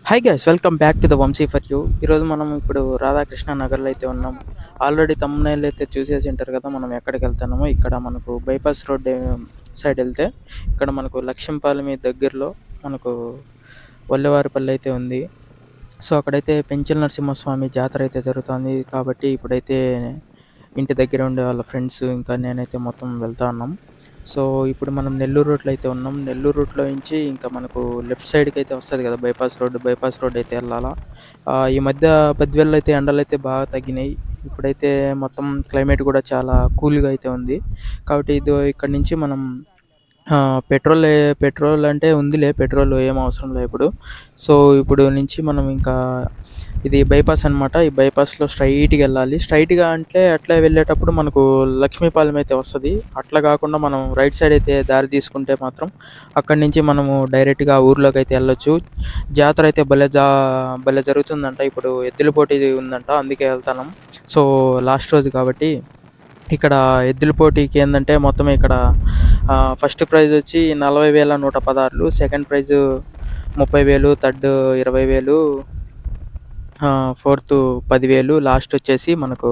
Hi guys, welcome back to the Vamsi for you. ఈరోజు మనం ఇప్పుడు రాధాకృష్ణ నగర్లో అయితే ఉన్నాం. ఆల్రెడీ తమ్ముళ్ళు అయితే చూసేసి ఉంటారు కదా మనం ఎక్కడికి వెళ్తున్నామో. ఇక్కడ మనకు బైపాస్ రోడ్ సైడ్ వెళ్తే ఇక్కడ మనకు లక్ష్మీపాలెం దగ్గరలో మనకు వల్లెవారిపల్లి అయితే ఉంది. సో అక్కడైతే పెంచల నరసింహస్వామి జాతర అయితే జరుగుతుంది. కాబట్టి ఇప్పుడైతే ఇంటి దగ్గర ఉండే వాళ్ళ ఫ్రెండ్స్ ఇంకా నేనైతే మొత్తం వెళ్తా ఉన్నాం. సో ఇప్పుడు మనం నెల్లూరు రూట్లో అయితే ఉన్నాం. నెల్లూరు రూట్లో నుంచి ఇంకా మనకు లెఫ్ట్ సైడ్కి అయితే వస్తుంది కదా బైపాస్ రోడ్ అయితే వెళ్ళాలా. ఈ మధ్య బద్వేల్లో అయితే ఎండలు అయితే బాగా తగ్గినాయి. ఇప్పుడైతే మొత్తం క్లైమేట్ కూడా చాలా కూల్గా అయితే ఉంది. కాబట్టి ఇది ఇక్కడ నుంచి మనం పెట్రోల్ అంటే ఉందిలే, పెట్రోల్ ఏం అవసరం లేదు ఇప్పుడు. సో ఇప్పుడు నుంచి మనం ఇంకా ఇది బైపాస్ అనమాట. ఈ బైపాస్లో స్ట్రైట్గా వెళ్ళాలి. స్ట్రైట్గా అంటే అట్లా వెళ్ళేటప్పుడు మనకు లక్ష్మీపాలెం అయితే వస్తుంది. అట్లా కాకుండా మనం రైట్ సైడ్ అయితే దారి తీసుకుంటే మాత్రం అక్కడి నుంచి మనము డైరెక్ట్గా ఊర్లోకి అయితే వెళ్ళొచ్చు. జాతర అయితే భలే జరుగుతుందంట. ఇప్పుడు ఎద్దుల పోటీ ఉందంట, అందుకే వెళ్తాను. సో లాస్ట్ రోజు కాబట్టి ఇక్కడ ఎద్దుల పోటీకి ఏంటంటే మొత్తం ఇక్కడ ఫస్ట్ ప్రైజ్ వచ్చి 40,116, second prize 30,000, third 20,000, fourth 10,000, last వచ్చేసి మనకు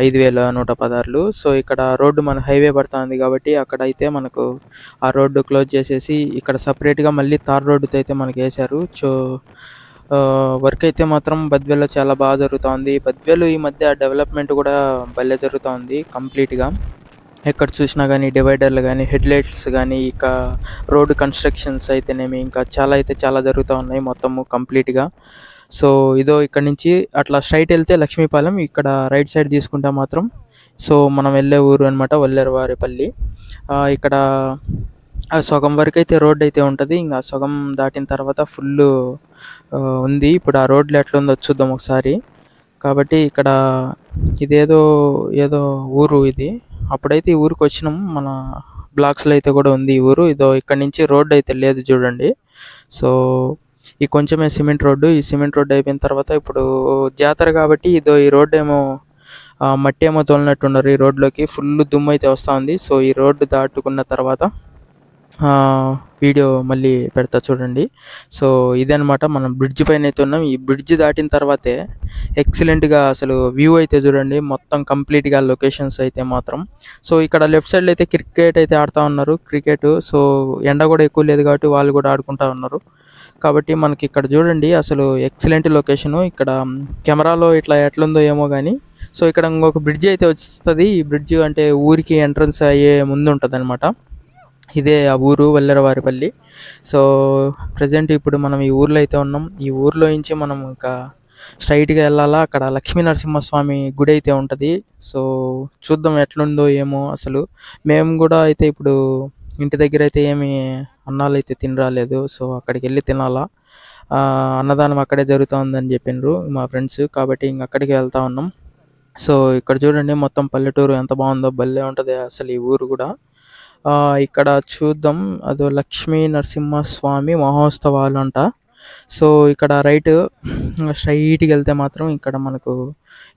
5,116. సో ఇక్కడ రోడ్డు మన హైవే పడుతుంది కాబట్టి అక్కడైతే మనకు ఆ రోడ్డు క్లోజ్ చేసేసి ఇక్కడ సపరేట్గా మళ్ళీ తార్ రోడ్డుతో అయితే మనకి వేశారు. సో వర్క్ అయితే మాత్రం బద్వేల్లో చాలా బాగా జరుగుతుంది. బద్వేలు ఈ మధ్య డెవలప్మెంట్ కూడా భలే జరుగుతుంది కంప్లీట్గా. ఎక్కడ చూసినా కానీ డివైడర్లు కానీ, హెడ్లైట్స్ కానీ, ఇక రోడ్డు కన్స్ట్రక్షన్స్ అయితేనేమి ఇంకా చాలా జరుగుతూ ఉన్నాయి మొత్తము కంప్లీట్గా. సో ఇదో ఇక్కడ నుంచి అట్లా స్ట్రైట్ వెళ్తే లక్ష్మీపాలెం, ఇక్కడ రైట్ సైడ్ తీసుకుంటే మాత్రం సో మనం వెళ్ళే ఊరు అనమాట వల్లేరువారిపల్లి. ఇక్కడ సగం వరకు అయితే రోడ్ అయితే ఉంటుంది. ఇంకా సగం దాటిన తర్వాత ఫుల్ ఉంది. ఇప్పుడు ఆ రోడ్లు ఎట్లుందో చూద్దాం ఒకసారి. కాబట్టి ఇక్కడ ఏదో ఊరు ఇది. అప్పుడైతే ఈ ఊరికి వచ్చినాం, మన బ్లాగ్స్లో అయితే కూడా ఉంది ఈ ఊరు. ఇదో ఇక్కడ నుంచి రోడ్డు అయితే లేదు చూడండి. సో ఈ కొంచెమే సిమెంట్ రోడ్డు. ఈ సిమెంట్ రోడ్డు అయిపోయిన తర్వాత ఇప్పుడు జాతర కాబట్టి ఇదో ఈ రోడ్డు ఏమో మట్టి ఏమో తోలినట్టున్నారు. ఈ రోడ్లోకి ఫుల్ దుమ్ము అయితే వస్తూ ఉంది. సో ఈ రోడ్డు దాటుకున్న తర్వాత వీడియో మళ్ళీ పెడతా చూడండి. సో ఇదనమాట, మనం బ్రిడ్జ్ పైన అయితే ఉన్నాం. ఈ బ్రిడ్జ్ దాటిన తర్వాతే ఎక్సలెంట్గా అసలు వ్యూ అయితే చూడండి మొత్తం కంప్లీట్గా లొకేషన్స్ అయితే మాత్రం. సో ఇక్కడ లెఫ్ట్ సైడ్లో అయితే క్రికెట్ అయితే ఆడుతూ ఉన్నారు, క్రికెట్. సో ఎండ కూడా ఎక్కువ లేదు కాబట్టి వాళ్ళు కూడా ఆడుకుంటూ ఉన్నారు. కాబట్టి మనకి ఇక్కడ చూడండి అసలు ఎక్సలెంట్ లొకేషను. ఇక్కడ కెమెరాలో ఇట్లా ఎట్లుందో ఏమో కానీ సో ఇక్కడ ఇంకొక బ్రిడ్జ్ అయితే వస్తుంది. ఈ బ్రిడ్జ్ అంటే ఊరికి ఎంట్రన్స్ అయ్యే ముందు ఉంటుంది అనమాట. ఇదే ఆ ఊరు వల్లేరువారిపల్లి. సో ప్రజెంట్ ఇప్పుడు మనం ఈ ఊర్లో అయితే ఉన్నాం. ఈ ఊర్లో నుంచి మనం ఇంకా స్ట్రైట్గా వెళ్ళాలా. అక్కడ లక్ష్మీ నరసింహస్వామి గుడి అయితే ఉంటుంది. సో చూద్దాం ఎట్లుందో ఏమో అసలు. మేము కూడా అయితే ఇప్పుడు ఇంటి దగ్గర అయితే ఏమి అన్నాలు అయితే తిని రాలేదు. సో అక్కడికి వెళ్ళి తినాలా. అన్నదానం అక్కడే జరుగుతుందని చెప్పిండ్రు మా ఫ్రెండ్స్, కాబట్టి ఇంక అక్కడికి వెళ్తా ఉన్నాం. సో ఇక్కడ చూడండి మొత్తం పల్లెటూరు ఎంత బాగుందో, భలే ఉంటుంది అసలు ఈ ఊరు కూడా. ఇక్కడ చూద్దాం, అదో లక్ష్మీ నరసింహస్వామి మహోత్సవాలు అంట. సో ఇక్కడ రైట్ స్ట్రైట్కి వెళ్తే మాత్రం ఇక్కడ మనకు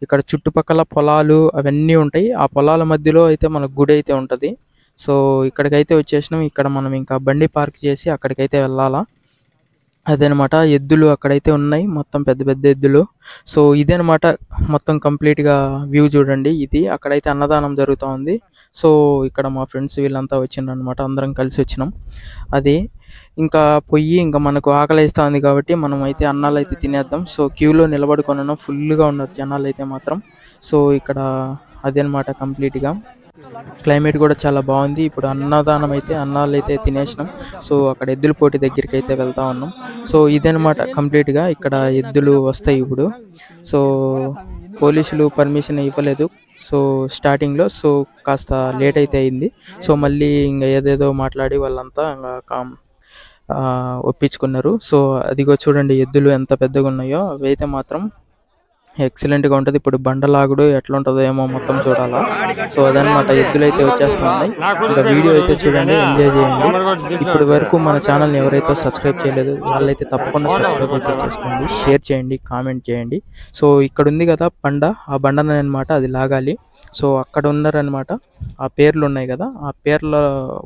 ఇక్కడ చుట్టుపక్కల పొలాలు అవన్నీ ఉంటాయి. ఆ పొలాల మధ్యలో అయితే మనకు గుడి అయితే ఉంటుంది. సో ఇక్కడికైతే వచ్చేసినాం. ఇక్కడ మనం ఇంకా బండి పార్క్ చేసి అక్కడికైతే వెళ్ళాలా. అదనమాట, ఎద్దులు అక్కడైతే ఉన్నాయి మొత్తం పెద్ద పెద్ద ఎద్దులు. సో ఇదనమాట మొత్తం కంప్లీట్గా వ్యూ చూడండి. ఇది అక్కడైతే అన్నదానం జరుగుతూ ఉంది. సో ఇక్కడ మా ఫ్రెండ్స్ వీళ్ళంతా వచ్చిండ్రు అనమాట, అందరం కలిసి వచ్చినాం. అది ఇంకా ఇంకా మనకు ఆకలి వేస్తూ ఉంది కాబట్టి మనం అయితే అన్నాలు అయితే తినేద్దాం. సో క్యూలో నిలబడుకున్నాం, ఫుల్గా ఉన్నారు జనాలు అయితే మాత్రం. సో ఇక్కడ అదనమాట కంప్లీట్గా క్లైమేట్ కూడా చాలా బాగుంది. ఇప్పుడు అన్నాలు అయితే తినేసినాం. సో అక్కడ ఎద్దుల పోటీ దగ్గరికి అయితే వెళ్తా ఉన్నాం. సో ఇదనమాట కంప్లీట్గా ఇక్కడ ఎద్దులు వస్తాయి ఇప్పుడు. సో పోలీసులు పర్మిషన్ ఇవ్వలేదు సో స్టార్టింగ్లో. సో కాస్త లేట్ అయితే అయింది. సో మళ్ళీ ఇంకా ఏదేదో మాట్లాడి వాళ్ళంతా ఇంకా ఒప్పించుకున్నారు. సో అదిగో చూడండి ఎద్దులు ఎంత పెద్దగా ఉన్నాయో. అవి అయితే మాత్రం ఎక్సలెంట్గా ఉంటుంది. ఇప్పుడు బండలాగుడు ఎట్లా ఉంటుందో ఏమో మొత్తం చూడాలా. సో అదనమాట, ఎద్దులు అయితే వచ్చేస్తున్నాయి. ఇంకా వీడియో అయితే చూడండి, ఎంజాయ్ చేయండి. ఇప్పటి వరకు మన ఛానల్ని ఎవరైతే సబ్స్క్రైబ్ చేయలేదు వాళ్ళైతే తప్పకుండా సబ్స్క్రైబ్ అయితే చేసుకోండి, షేర్ చేయండి, కామెంట్ చేయండి. సో ఇక్కడ ఉంది కదా బండ, ఆ బండన అనమాట అది లాగాలి. సో అక్కడ ఉన్నారనమాట, ఆ పేర్లు ఉన్నాయి కదా, ఆ పేర్ల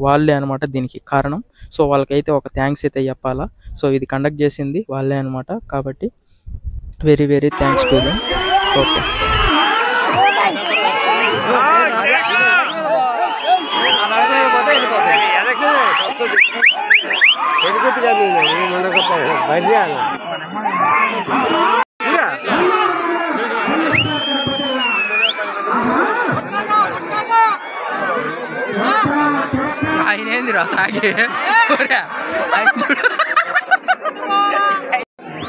వాళ్ళే అనమాట దీనికి కారణం. సో వాళ్ళకైతే ఒక థ్యాంక్స్ అయితే చెప్పాలా. సో ఇది కండక్ట్ చేసింది వాళ్ళే అనమాట. కాబట్టి very very thanks to them. Okay, ఆయన ఏందిరా తాగి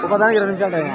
ఒకదానికి 2 నిమిషాలు టైం.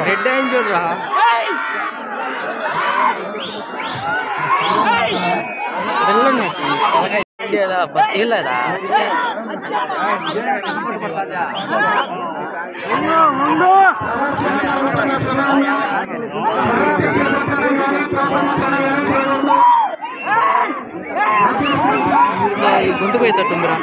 రెడ్ అయిన చూడరా బతీలేదా గొంతు పోయేటట్టుందిరా.